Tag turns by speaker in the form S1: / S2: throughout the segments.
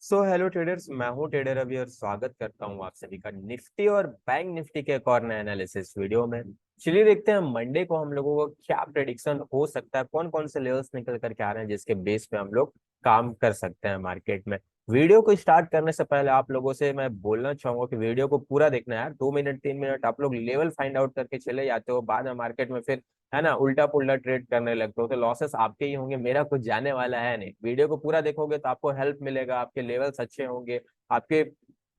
S1: Hello traders, मैं हूं trader अभी और स्वागत करता हूं आप सभी का निफ्टी और बैंक निफ्टी के एक और नए एनालिसिस वीडियो में। चलिए देखते हैं मंडे को हम लोगों को क्या प्रेडिक्शन हो सकता है, कौन कौन से लेवल्स निकल करके आ रहे हैं जिसके बेस पे हम लोग काम कर सकते हैं मार्केट में। वीडियो को स्टार्ट करने से पहले आप लोगों से मैं बोलना चाहूंगा कि वीडियो को पूरा देखना है यार। 2 मिनट 3 मिनट आप लोग लेवल फाइंड आउट करके चले जाते हो, बाद में मार्केट में फिर है ना उल्टा पुल्टा ट्रेड करने लगते हो तो लॉसेस आपके ही होंगे, मेरा कुछ जाने वाला है नहीं। वीडियो को पूरा देखोगे तो आपको हेल्प मिलेगा, आपके लेवल्स अच्छे होंगे, आपके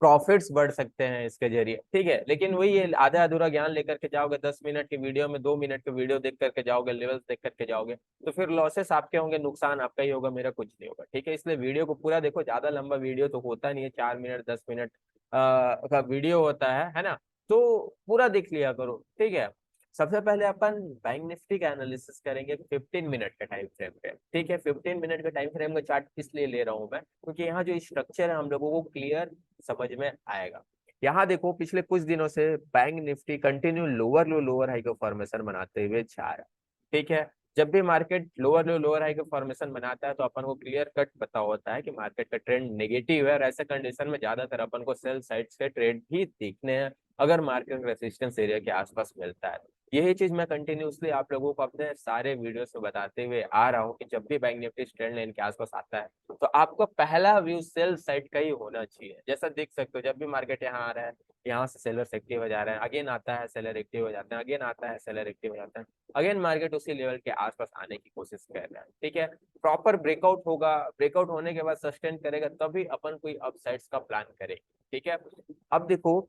S1: प्रॉफिट्स बढ़ सकते हैं इसके जरिए। ठीक है, लेकिन वही है, आधा अधूरा ज्ञान लेकर के जाओगे 10 मिनट की वीडियो में, 2 मिनट की वीडियो देख करके जाओगे, लेवल्स देख करके जाओगे तो फिर लॉसेस आपके होंगे, नुकसान आपका ही होगा, मेरा कुछ नहीं होगा। ठीक है, इसलिए वीडियो को पूरा देखो। ज्यादा लंबा वीडियो तो होता नहीं है, 4 मिनट 10 मिनट का वीडियो होता है ना। तो पूरा देख लिया करो। ठीक है, सबसे पहले अपन बैंक निफ्टी का एनालिसिस करेंगे 15 मिनट के टाइम फ्रेम पे। ठीक है, 15 मिनट के टाइम फ्रेम का चार्ट इसलिए ले रहा हूं मैं क्योंकि यहाँ जो स्ट्रक्चर है हम लोगों को क्लियर समझ में आएगा। यहाँ देखो, पिछले कुछ दिनों से बैंक निफ्टी कंटिन्यू लोअर लो लोअर हाई का फॉर्मेशन बनाते हुए जा रहा है। ठीक है, जब भी मार्केट लोअर लो लोअर हाई का फॉर्मेशन बनाता है तो अपन को क्लियर कट पता होता है कि मार्केट का ट्रेंड नेगेटिव है, और ऐसे कंडीशन में ज्यादातर अपन को सेल साइड से ट्रेड ही देखने हैं अगर मार्केट रेसिस्टेंस एरिया के आसपास मिलता है। यही चीज मैं कंटिन्यूसली आप लोगों को अपने सारे वीडियोस में बताते हुए आ रहा हूँ कि जब भी बैंक निफ्टी ट्रेंड लाइन के आसपास आता है तो आपको पहला व्यू सेल साइड का ही होना चाहिए। जैसा देख सकते हो, जब भी मार्केट यहाँ आ रहा है, यहाँ से सेलर्स एक्टिव हो जा रहे हैं, अगेन आता है सेलर एक्टिव हो जाते हैं, अगेन आता है सेलर एक्टिव हो जाते हैं, अगेन मार्केट उसी लेवल के आसपास आने की कोशिश कर रहा है। ठीक है, प्रॉपर ब्रेकआउट होगा, ब्रेकआउट होने के बाद सस्टेन करेगा तभी अपन कोई अपसाइड्स का प्लान करेंगे। ठीक है, अब देखो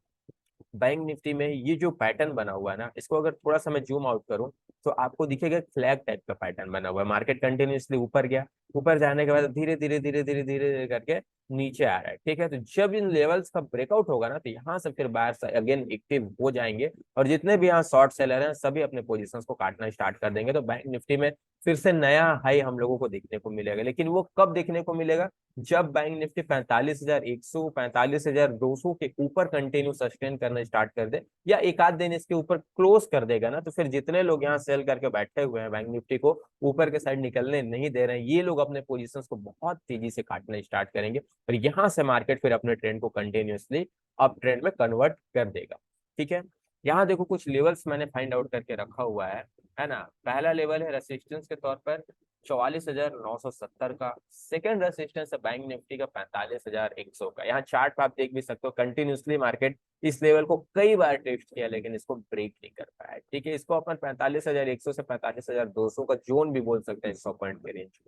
S1: बैंक निफ्टी में ये जो पैटर्न बना हुआ है ना, इसको अगर थोड़ा सा मैं जूम आउट करूं तो आपको दिखेगा फ्लैग टाइप का पैटर्न बना हुआ है। मार्केट कंटिन्यूसली ऊपर गया, ऊपर जाने के बाद धीरे धीरे धीरे धीरे धीरे धीरे करके नीचे आ रहा है। ठीक है, तो जब इन लेवल्स का ब्रेकआउट होगा ना तो यहाँ से फिर बायर्स अगेन एक्टिव हो जाएंगे और जितने भी यहाँ शॉर्ट सेलर हैं सभी अपने पोजीशंस को काटना स्टार्ट कर देंगे। तो बैंक निफ्टी में फिर से नया हाई हम लोगों को देखने को मिलेगा, लेकिन वो कब देखने को मिलेगा? जब बैंक निफ्टी 45,100 45,200 के ऊपर कंटिन्यू सस्टेन करना स्टार्ट कर दे या एक आध दिन इसके ऊपर क्लोज कर देगा ना, तो फिर जितने लोग यहाँ सेल करके बैठे हुए हैं बैंक निफ्टी को ऊपर के साइड निकलने नहीं दे रहे हैं, ये लोग अपने पोजीशंस को बहुत तेजी से काटना स्टार्ट करेंगे और यहाँ से मार्केट फिर अपने ट्रेंड को कंटिन्यूअसली अप ट्रेंड में कन्वर्ट कर देगा। ठीक है, यहाँ देखो कुछ लेवल्स मैंने फाइंड आउट करके रखा हुआ है ना। पहला लेवल है रेसिस्टेंस के तौर पर 44,970 का। सेकेंड रेसिस्टेंस है बैंक निफ्टी का 45,100 का। यहाँ चार्ट पर आप देख भी सकते हो, कंटिन्यूसली मार्केट इस लेवल को कई बार टेस्ट किया लेकिन इसको ब्रेक नहीं कर पाया। ठीक है, इसको अपन 45,100 से 45,200 का जोन भी बोल सकते हैं, 100 पॉइंट के रेंज,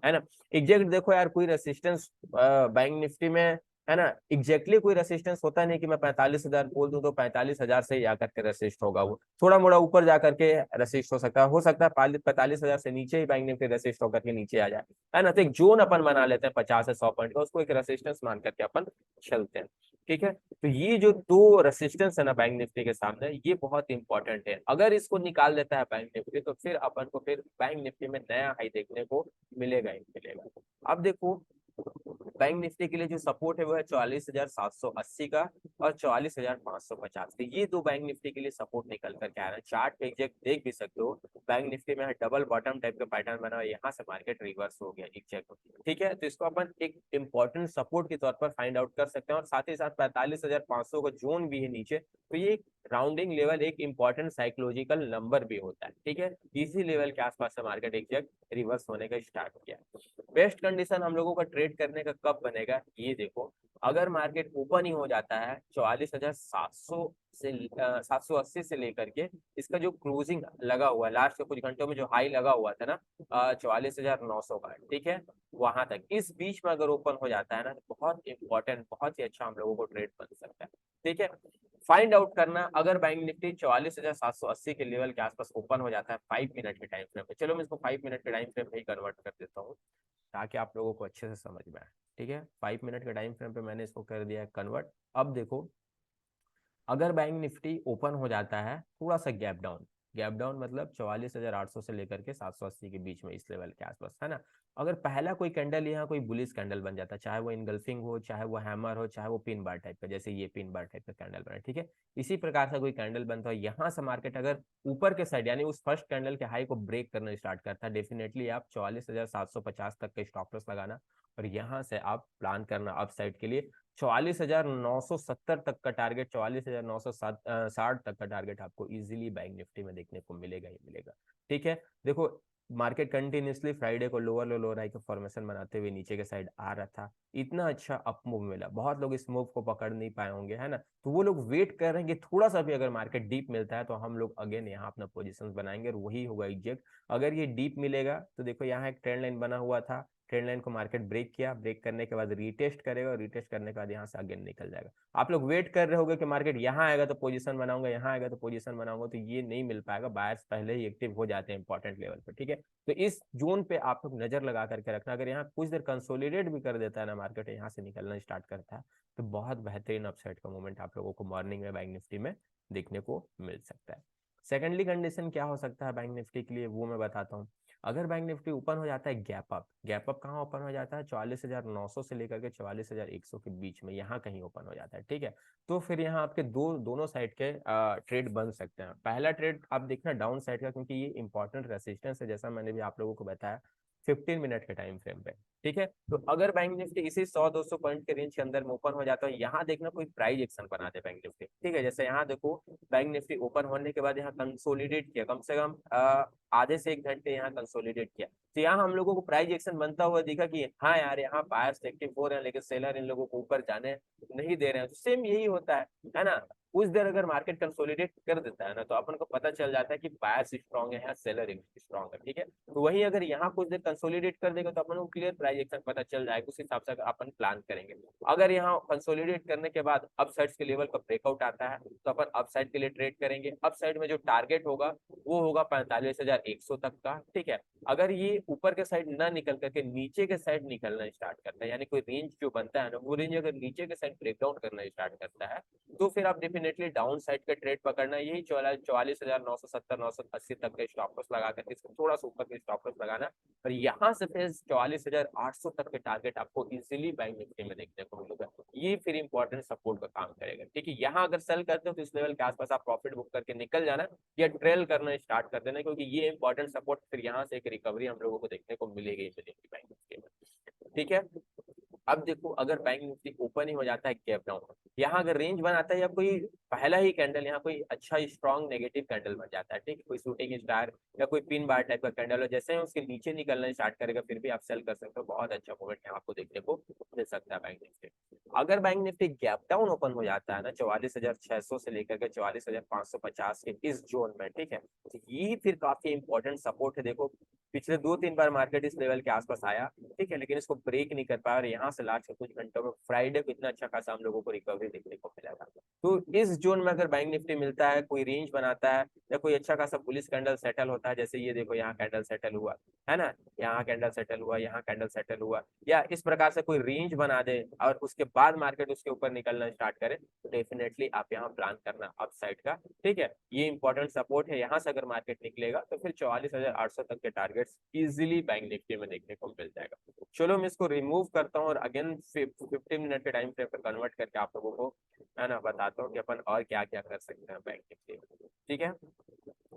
S1: है ना। एग्जैक्ट देखो यार, कोई रेसिस्टेंस बैंक निफ्टी में है ना, एग्जैक्टली कोई रेसिस्टेंस होता नहीं कि मैं 45,000 बोल दूं तो 45,000 से ही आकर के रेसिस्ट होगा। वो थोड़ा मोड़ा ऊपर जाकर के रेसिस्ट हो सकता है 45,000 से नीचे ही बैंक निफ्टी रेसिस्ट होकर के नीचे आ जाए, है ना। तो एक जोन अपन बना लेते हैं 50 से 100 पॉइंट का, उसको एक रेसिस्टेंस मान करके अपन चलते हैं। ठीक है, तो ये जो दो रेसिस्टेंस है ना बैंक निफ्टी के सामने, ये बहुत इंपॉर्टेंट है। अगर इसको निकाल देता है बैंक निफ्टी तो फिर अपन को फिर बैंक निफ्टी में नया हाई देखने को मिलेगा ही मिलेगा। अब देखो, बैंक निफ्टी के लिए जो सपोर्ट है वो है 44,780 का और 44,550 का। ये दो बैंक निफ्टी के लिए सपोर्ट निकल करके आ रहा है। चार्ट पे एग्जैक्ट देख भी सकते हो, बैंक निफ्टी में डबल बॉटम टाइप का पैटर्न बना हुआ है, यहाँ से मार्केट रिवर्स हो गया एग्जैक्ट। ठीक है, तो इसको अपन एक इंपॉर्टेंट सपोर्ट के तौर पर फाइंड आउट कर सकते हैं और साथ ही साथ 45,500 का जोन भी है नीचे, तो ये राउंडिंग लेवल एक इंपॉर्टेंट साइकोलॉजिकल नंबर भी होता है। ठीक है, इसी लेवल के आसपास से मार्केट एग्जैक्ट रिवर्स होने का स्टार्ट किया। बेस्ट कंडीशन हम लोगों का ट्रेड करने का कब बनेगा, ये देखो। अगर मार्केट ओपन ही हो जाता है 44,700 से 780 से लेकर के इसका जो क्लोजिंग लगा हुआ है लास्ट के कुछ घंटों में, जो हाई लगा हुआ था ना 44,900 का, ठीक है, वहां तक इस बीच में अगर ओपन हो जाता है ना तो बहुत इंपॉर्टेंट, बहुत ही अच्छा हम लोगों को ट्रेड बन सकता है। ठीक है, फाइंड आउट करना, अगर बैंक निफ्टी 44,780 के लेवल के आसपास ओपन हो जाता है 5 मिनट के टाइम फ्रेम में, चलो मैं इसको 5 मिनट के टाइम फ्रेम में ही कन्वर्ट कर देता हूँ ताकि आप लोगों को अच्छे से समझ में आए। ठीक है, 5 मिनट के टाइम फ्रेम पे मैंने इसको कर दिया है कन्वर्ट। अब देखो, अगर बैंक निफ्टी ओपन हो जाता है थोड़ा सा गैप डाउन, गैप डाउन मतलब 44,800 से लेकर के 780 के बीच में, इस लेवल के आसपास, है ना। अगर पहला कोई कैंडल यहाँ कोई बुलिश कैंडल बन जाता है, चाहे वो इनगल्फिंग हो, चाहे वो हैमर हो, चाहे वो पिन बार टाइप का, जैसे ये पिन बार टाइप का कैंडल बना, ठीक है, इसी प्रकार से कोई कैंडल बनता है, यहाँ से मार्केट अगर ऊपर के साइड यानी उस फर्स्ट कैंडल के हाई को ब्रेक करना स्टार्ट करता है, डेफिनेटली आप 44,750 तक का स्टॉप लॉस लगाना और यहाँ से आप प्लान करना अप साइड के लिए 44,970 तक का टारगेट, 44,960 तक का टारगेट आपको इजीली बैंक निफ्टी में देखने को मिलेगा ही मिलेगा। ठीक है, देखो मार्केट कंटिन्यूसली फ्राइडे को लोअर लो लोअर हाई का फॉर्मेशन बनाते हुए नीचे के साइड आ रहा था, इतना अच्छा अप मूव मिला, बहुत लोग इस मूव को पकड़ नहीं पाए होंगे, है ना। तो वो लोग वेट कर रहे हैं कि थोड़ा सा भी अगर मार्केट डीप मिलता है तो हम लोग अगेन यहाँ अपना पोजीशंस बनाएंगे और वही होगा एग्जैक्ट। अगर ये डीप मिलेगा तो देखो यहाँ एक ट्रेंड लाइन बना हुआ था, ट्रेंड लाइन को मार्केट ब्रेक किया, ब्रेक करने के बाद रीटेस्ट करेगा और रीटेस्ट करने के बाद यहाँ से अगेन निकल जाएगा। आप लोग वेट कर रहे होगे कि मार्केट यहाँ आएगा तो पोजीशन बनाऊंगा, यहाँ आएगा तो पोजीशन बनाऊंगा, तो ये नहीं मिल पाएगा, बायर्स पहले ही एक्टिव हो जाते हैं इंपॉर्टेंट लेवल पे। ठीक है, तो इस जोन पे आप लोग नजर लगा करके रखना, अगर यहाँ कुछ देर कंसोलिडेट भी कर देता है ना मार्केट, यहाँ से निकलना स्टार्ट करता है, तो बहुत बेहतरीन अपसाइड का मूवमेंट आप लोगों को मॉर्निंग में बैंक निफ्टी में देखने को मिल सकता है। सेकेंडली कंडीशन क्या हो सकता है बैंक निफ्टी के लिए, वो मैं बताता हूँ। अगर बैंक निफ्टी ओपन हो जाता है गैप अप, गैप अप कहाँ ओपन हो जाता है, 44,900 से लेकर के 44,100 के बीच में, यहाँ कहीं ओपन हो जाता है। ठीक है, तो फिर यहाँ आपके दोनों साइड के ट्रेड बन सकते हैं। पहला ट्रेड आप देखना डाउन साइड का, क्योंकि ये इंपॉर्टेंट रेसिस्टेंस है, जैसा मैंने भी आप लोगों को बताया 15 मिनट के टाइम फ्रेम पे। ठीक है, तो अगर बैंक निफ्टी इसी 100-200 पॉइंट के रेंज के अंदर में ओपन हो जाता है, यहाँ देखना कोई प्राइस एक्शन बना दे बैंक निफ्टी। ठीक है, जैसे यहाँ देखो बैंक निफ्टी ओपन होने के बाद यहाँ कंसोलिडेट किया, कम से कम आधे से 1 घंटे यहाँ कंसोलिडेट किया, तो यहाँ हम लोगों को प्राइस एक्शन बनता हुआ दिखा कि हाँ यार यहाँ बायर्स एक्टिव हो रहे हैं, लेकिन सेलर इन लोगों को ऊपर जाने नहीं दे रहे हैं। तो सेम यही होता है ना। कुछ देर अगर मार्केट कंसोलिडेट कर देता है ना, तो अपन को पता चल जाता है कि बायर्स स्ट्रांग है या सेलर स्ट्रांग है। ठीक है, तो वही अगर यहाँ कुछ देर कंसोलिडेट कर देगा तो अपन को क्लियर प्राइस एक्शन पता चल जाएगा, उस हिसाब से अपन प्लान करेंगे। अगर यहाँ कंसोलिडेट करने के बाद अपसाइड के लेवल का ब्रेकआउट आता है तो अपन अपसाइड के लिए ट्रेड करेंगे। अपसाइड में जो टारगेट होगा वो होगा 45,100 तक का। ठीक है, अगर ये ऊपर के साइड ना निकल करके नीचे के साइड निकलना स्टार्ट करता है, यानी कोई रेंज जो बनता है ना, वो रेंज अगर नीचे के साइड ब्रेकडाउन करना स्टार्ट करता है, तो फिर आप डेफिनेटली डाउन साइड का ट्रेड पकड़ना, यही 44,970 980 तक का स्टॉप लॉस लगा करके इसको थोड़ा सा ऊपर के स्टॉप लॉस लगाना, और यहाँ से फिर 44,800 तक के टारगेट आपको इजीली बैंक निफ्टी में देखने को मिलेगा। ये फिर इंपॉर्टेंट सपोर्ट का काम करेगा। ठीक है, यहाँ अगर सेल करते हो तो इस लेवल के आसपास आप प्रॉफिट बुक करके निकल जाना या ट्रेल करना स्टार्ट कर देना, क्योंकि ये इंपॉर्टेंट सपोर्ट फिर यहाँ से एक रिकवरी हम लोगों को देखने को मिलेगी बैंक निफ्टी में। ठीक है, अब देखो अगर बैंक निफ्टी ओपन ही हो जाता है गैप डाउन, यहाँ अगर रेंज बनाता है या कोई पहला ही कैंडल यहाँ कोई अच्छा स्ट्रॉन्ग नेगेटिव कैंडल बन जाता है, ठीक है, कोई शूटिंग स्टार या कोई पिन बार टाइप का कैंडल हो, जैसे ही उसके नीचे निकलना स्टार्ट करेगा फिर भी आप सेल कर सकते हो, बहुत अच्छा मूवमेंट यहाँ आपको देखने को मिल सकता है बैंक निफ्टी। अगर bank Nifty gap down open हो जाता है ना 44,600 से लेकर के 44,550 के इस जोन में, ठीक है, तो ये फिर काफी इंपॉर्टेंट सपोर्ट है। देखो पिछले 2-3 बार मार्केट इस लेवल के आसपास आया, ठीक है, लेकिन इसको ब्रेक नहीं कर पाया, और यहाँ से लास्ट के कुछ घंटों में फ्राइडे को इतना अच्छा खासा हम लोगों को रिकवरी देखने को मिला था। तो इस जोन में अगर बैंक निफ्टी मिलता है, कोई रेंज बनाता है या कोई अच्छा खासा बुलिश कैंडल सेटल होता है, जैसे ये देखो यहाँ कैंडल सेटल हुआ है ना, यहाँ कैंडल सेटल हुआ, यहाँ कैंडल सेटल हुआ, या इस प्रकार से कोई रेंज बना दे और उसके बाद मार्केट उसके ऊपर निकलना स्टार्ट करे, तो डेफिनेटली आप यहाँ प्लान करना अप साइड का। ठीक है, ये इंपॉर्टेंट सपोर्ट है, यहाँ से अगर मार्केट निकलेगा तो फिर 44,800 तक के टारगेट्स इजीली बैंक निफ्टी में देखने को मिल जाएगा। चलो मैं इसको रिमूव करता हूँ और अगेन 15 मिनट के टाइम फ्रेम पर कन्वर्ट करके आप लोगों को है ना बताता हूँ कि अपन और क्या क्या कर सकते हैं बैंक निफ्टी में। ठीक है,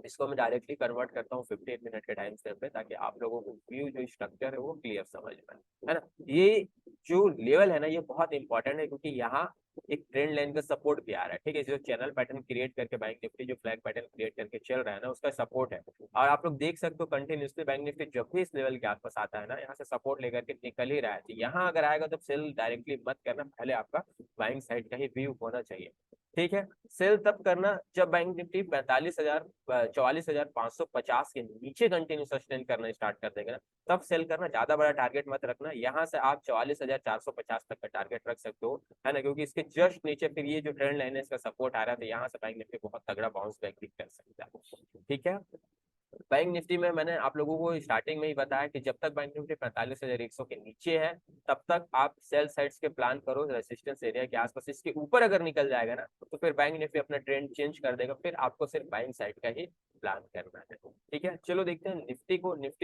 S1: इसको मैं डायरेक्टली कन्वर्ट करता हूँ 15 मिनट के टाइम फ्रेम पे, ताकि आप लोगों को व्यू जो स्ट्रक्चर है वो क्लियर समझ में है ना। ये जो लेवल है ना ये बहुत इंपॉर्टेंट है, क्योंकि यहाँ एक ट्रेंड लाइन का सपोर्ट भी आ रहा है। ठीक है, जो चैनल पैटर्न क्रिएट करके बैंक निफ्टी जो फ्लैग पैटर्न क्रिएट करके चल रहा है ना, उसका सपोर्ट है। और आप लोग देख सकते हो कंटिन्यूसली बैंक निफ्टी जब भी इस लेवल के आसपास आता है ना, यहाँ से सपोर्ट लेकर के निकल ही रहा है, तो यहाँ अगर आएगा तो सेल डायरेक्टली मत करना, पहले आपका बाइंग साइड का ही व्यू होना चाहिए। ठीक है, सेल तब करना जब बैंक निफ्टी 44,550 के नीचे कंटिन्यू सस्टेन करना स्टार्ट कर देगा ना, तब सेल करना, ज्यादा बड़ा टारगेट मत रखना। यहाँ से आप 44,450 तक का टारगेट रख सकते हो, है ना, क्योंकि इसके जस्ट नीचे फिर ये जो ट्रेंड लाइन है इसका सपोर्ट आ रहा है, तो यहाँ से बैंक निफ्टी बहुत तगड़ा बाउंस बैक भी कर सकता है। ठीक है, बैंक निफ्टी में मैंने आप लोगों को स्टार्टिंग में ही बताया कि जब तक बैंक निफ्टी 45,100 के नीचे है तब तक आप सेल साइड्स के प्लान करो रेसिस्टेंस एरिया के आसपास। इसके ऊपर अगर निकल जाएगा ना तो फिर बैंक निफ्टी अपना ट्रेंड चेंज कर देगा, फिर आपको सिर्फ बाइंग साइड का ही प्लान करना है। ठीक है, चलो देखते हैं निफ्टी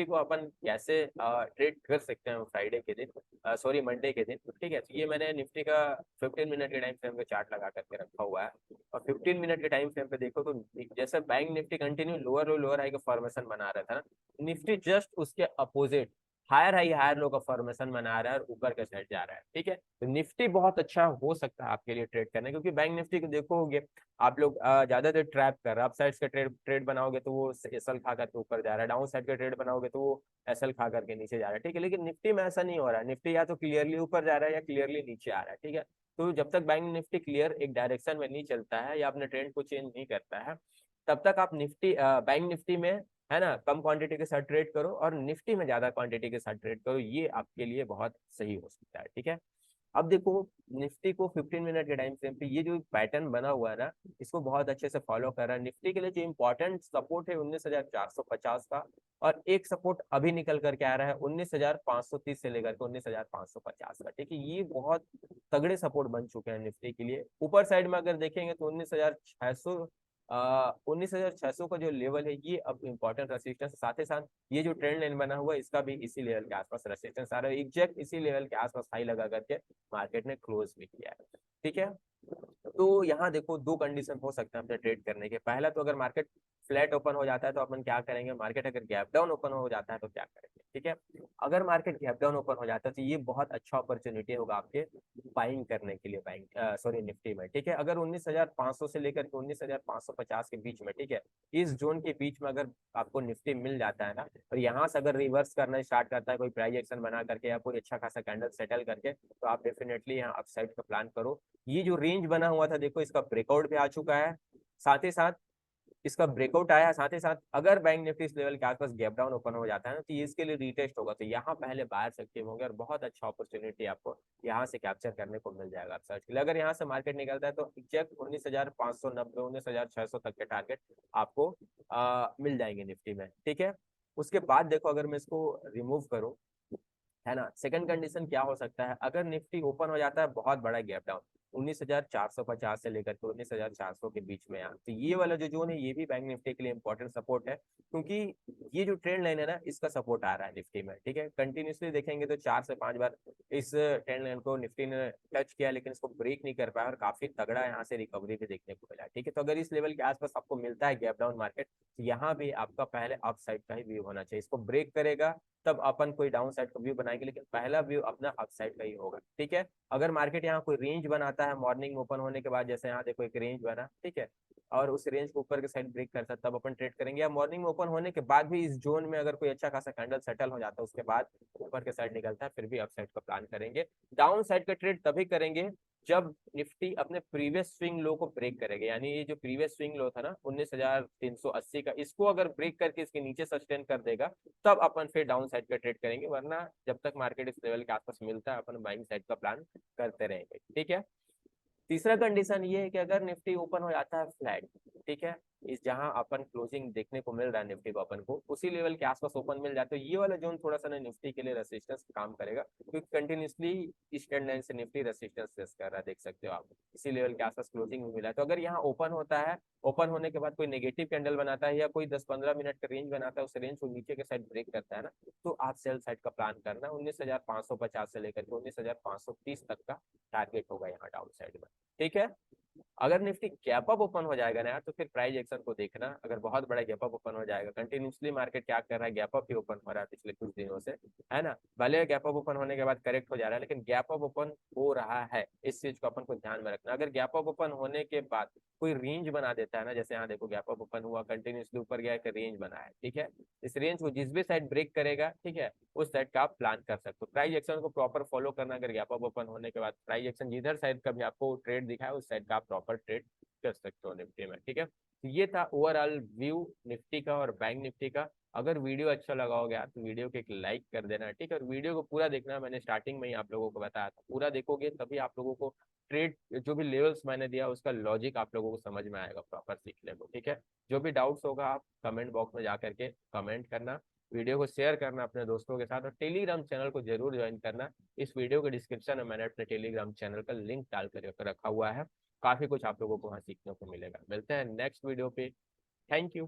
S1: को अपन कैसे ट्रेड कर सकते हैं फ्राइडे के दिन, सॉरी मंडे के दिन। ठीक है, तो ये मैंने निफ्टी का 15 मिनट के टाइम फ्रेम पे चार्ट लगा करके रखा हुआ है, और 15 मिनट के टाइम फ्रेम पे देखो तो जैसे Bank Nifty continue lower high का फॉर्मेशन बना रहा था ना, निफ्टी जस्ट उसके opposite higher high higher low का फॉर्मेशन बना रहा है और ऊपर के साइड जा रहा है। ठीक है, तो निफ्टी बहुत अच्छा हो सकता है आपके लिए ट्रेड करना, क्योंकि बैंक निफ्टी को देखोगे आप लोग ज्यादातर ट्रैप कर रहे हैं। अप साइड का ट्रेड ट्रेड बनाओगे तो वो एसएल खा करके ऊपर जा रहा है, डाउन साइड का ट्रेड बनाओगे तो वो एसएल खा करके नीचे जा रहा है। ठीक है, लेकिन निफ्टी में ऐसा नहीं हो रहा है। निफ्टी या तो क्लियरली ऊपर जा रहा है या क्लियरली नीचे आ रहा है। ठीक है, तो जब तक बैंक निफ्टी क्लियर एक डायरेक्शन में नहीं चलता है या अपने ट्रेंड को चेंज नहीं करता है, तब तक आप निफ्टी बैंक निफ्टी में, है ना, कम क्वांटिटी के साथ ट्रेड करो और निफ्टी में ज्यादा क्वांटिटी के साथ ट्रेड करो, ये आपके लिए बहुत सही हो सकता है। ठीक है, अब देखो निफ्टी को 15 मिनट के टाइम फ्रेम पे ये जो पैटर्न बना हुआ है ना, इसको बहुत अच्छे से फॉलो कर रहा है। निफ्टी के लिए जो इंपॉर्टेंट सपोर्ट है 19,450 का, और एक सपोर्ट अभी निकल करके आ रहा है 19,530 से लेकर के 19,550 का। ठीक है, ये बहुत तगड़े सपोर्ट बन चुके हैं निफ्टी के लिए। ऊपर साइड में अगर देखेंगे तो 19,600 का जो लेवल है ये अब इंपॉर्टेंट रेसिस्टेंस, साथ ही साथ ये जो ट्रेंड लाइन बना हुआ है इसका भी इसी लेवल के आसपास रेसिस्टेंस आ रहा है। एग्जैक्ट इसी लेवल के आसपास हाई लगा करके मार्केट ने क्लोज भी किया है। ठीक है, तो यहाँ देखो दो कंडीशन हो सकते हैं अपने ट्रेड करने के। पहला तो अगर मार्केट फ्लैट ओपन हो जाता है तो अपन क्या करेंगे, मार्केट अगर गैप डाउन ओपन हो जाता है तो क्या करेंगे। ठीक है, अगर मार्केट गैप डाउन ओपन हो जाता है तो ये बहुत अच्छा अपॉर्चुनिटी होगा आपके बाइंग करने के लिए, सॉरी निफ्टी में। ठीक है, अगर 19,500 से लेकर के 19,550 के बीच में, ठीक है, इस जोन के बीच में अगर आपको निफ्टी मिल जाता है ना, और यहाँ से अगर रिवर्स करना स्टार्ट करता है कोई प्राइस एक्शन बना करके या कोई अच्छा खासा कैंडल सेटल करके, तो आप डेफिनेटली यहाँ अपसाइड का प्लान करो। ये जो रेंज बना हुआ था देखो इसका ब्रेकआउट भी आ चुका है, साथ ही साथ इसका ब्रेकआउट आया, साथ ही साथ अगर बैंक निफ्टी इस लेवल के आसपास गैप डाउन ओपन हो जाता है ना, तो ये इसके लिए रीटेस्ट होगा, तो यहाँ पहले बायर्स एक्टिव होंगे और बहुत अच्छा अपॉर्चुनिटी आपको यहाँ से कैप्चर करने को मिल जाएगा सर्च के लिए। अगर यहाँ से मार्केट निकलता है तो एग्जैक्ट 19,590 19,600 तक के टारगेट आपको मिल जाएंगे निफ्टी में। ठीक है, उसके बाद देखो अगर मैं इसको रिमूव करूँ, है ना, सेकंड कंडीशन क्या हो सकता है, अगर निफ्टी ओपन हो जाता है बहुत बड़ा गैप डाउन 19,450 से लेकर के 19,400 के बीच में, तो ये वाला जो जोन है ये भी बैंक निफ्टी के लिए इंपॉर्टेंट सपोर्ट है, क्योंकि ये जो ट्रेंड लाइन है ना इसका सपोर्ट आ रहा है निफ्टी में। ठीक है, कंटिन्यूसली देखेंगे तो 4 से 5 बार इस ट्रेंड लाइन को निफ्टी ने टच किया, लेकिन इसको ब्रेक नहीं कर पाया और काफी तगड़ा यहाँ से रिकवरी भी देखने को मिला। ठीक है, तो अगर इस लेवल के आसपास आपको मिलता है गैप डाउन मार्केट, तो यहाँ भी आपका पहले अप साइड का ही व्यू होना चाहिए। इसको ब्रेक करेगा तब अपन कोई डाउन साइड का व्यू बनाएंगे, लेकिन पहला व्यू अपना अप साइड का ही होगा। ठीक है, अगर मार्केट यहाँ कोई रेंज बनाता है मॉर्निंग में ओपन होने के बाद, जैसे यहाँ देखो एक रेंज बना, ठीक है, और उस रेंज को ऊपर के साइड ब्रेक करता है तब अपन ट्रेड करेंगे, या मॉर्निंग में ओपन होने के बाद भी इस जोन में अगर कोई अच्छा खासा कैंडल सेटल हो जाता है उसके बाद ऊपर के साइड निकलता है, फिर भी अप साइड का प्लान करेंगे। डाउन साइड का ट्रेड तभी करेंगे जब निफ्टी अपने प्रीवियस स्विंग लो को ब्रेक करेगा, यानी ये जो प्रीवियस स्विंग लो था ना 19,380 का, इसको अगर ब्रेक करके इसके नीचे सस्टेन कर देगा तब अपन फिर डाउन साइड का ट्रेड करेंगे, वरना जब तक मार्केट इस लेवल के आसपास मिलता है अपन बाइंग साइड का प्लान करते रहेंगे। ठीक है, तीसरा कंडीशन ये है कि अगर निफ्टी ओपन हो जाता है फ्लैट, ठीक है, इस जहां अपन क्लोजिंग देखने को मिल रहा है निफ्टी को अपन को उसी लेवल के आसपास ओपन मिल जाता है, ये वाला जोन थोड़ा सा ना निफ्टी के लिए रेसिस्टेंस काम करेगा, क्योंकि कंटिन्यूसली इस ट्रेंड लाइन से निफ्टी रेसिस्टेंस फेस कर रहा है, देख सकते हो आप इसी लेवल के आसपास क्लोजिंग में मिला है। तो अगर यहाँ ओपन होता है, ओपन होने के बाद कोई नेगेटिव कैंडल बनाता है या कोई 10-15 मिनट का रेंज बनाता है, उस रेंज को नीचे के साइड ब्रेक करता है ना, तो आप सेल साइड का प्लान करना 19,550 से लेकर के 19,530 तक का टारगेट होगा यहाँ डाउन साइड में। ठीक है, अगर निफ्टी गैप अप ओपन हो जाएगा ना यार, तो फिर प्राइस एक्शन को देखना, अगर बहुत बड़ा गैप अप ओपन हो जाएगा, कंटिन्यूसली मार्केट क्या कर रहा है, गैप अप ही ओपन हो रहा है पिछले कुछ दिनों से, है ना, भले गैप अप ओपन होने के बाद करेक्ट हो जा रहा है, लेकिन गैप अप ओपन हो रहा है, इस चीज को अपन को ध्यान में रखना। अगर गैप अप ओपन होने के बाद कोई रेंज बना देता है ना, जैसे यहाँ देखो गैप अप ओपन हुआ, कंटिन्यूसली ऊपर गया, एक रेंज बना है, ठीक है, इस रेंज को जिस भी साइड ब्रेक करेगा, ठीक है, उस साइड का आप प्लान कर सकते हो। प्राइस एक्शन को प्रॉपर फॉलो करना, अगर गैप अप ओपन होने के बाद प्राइस एक्शन जिधर साइड का भी आपको ट्रेड दिखा है उस साइड का आप प्रॉपर ट्रेड कर सकते हो निफ्टी में। ठीक है, तो ये था ओवरऑल व्यू निफ्टी का और बैंक निफ्टी का। अगर वीडियो अच्छा लगा हो गया तो वीडियो को एक लाइक कर देना, ठीक है, और वीडियो को पूरा देखना, मैंने स्टार्टिंग में ही आप लोगों को बताया था, पूरा देखोगे तभी आप लोगों को ट्रेड जो भी लेवल्स मैंने दिया उसका लॉजिक आप लोगों को समझ में आएगा प्रॉपर सीखने को। ठीक है, जो भी डाउट्स होगा आप कमेंट बॉक्स में जा करके कमेंट करना, वीडियो को शेयर करना अपने दोस्तों के साथ, और टेलीग्राम चैनल को जरूर ज्वाइन करना। इस वीडियो के डिस्क्रिप्शन में मैंने अपने टेलीग्राम चैनल का लिंक डाल कर रखा हुआ है, काफी कुछ आप लोगों को वहाँ सीखने को मिलेगा। मिलते हैं नेक्स्ट वीडियो पे, थैंक यू।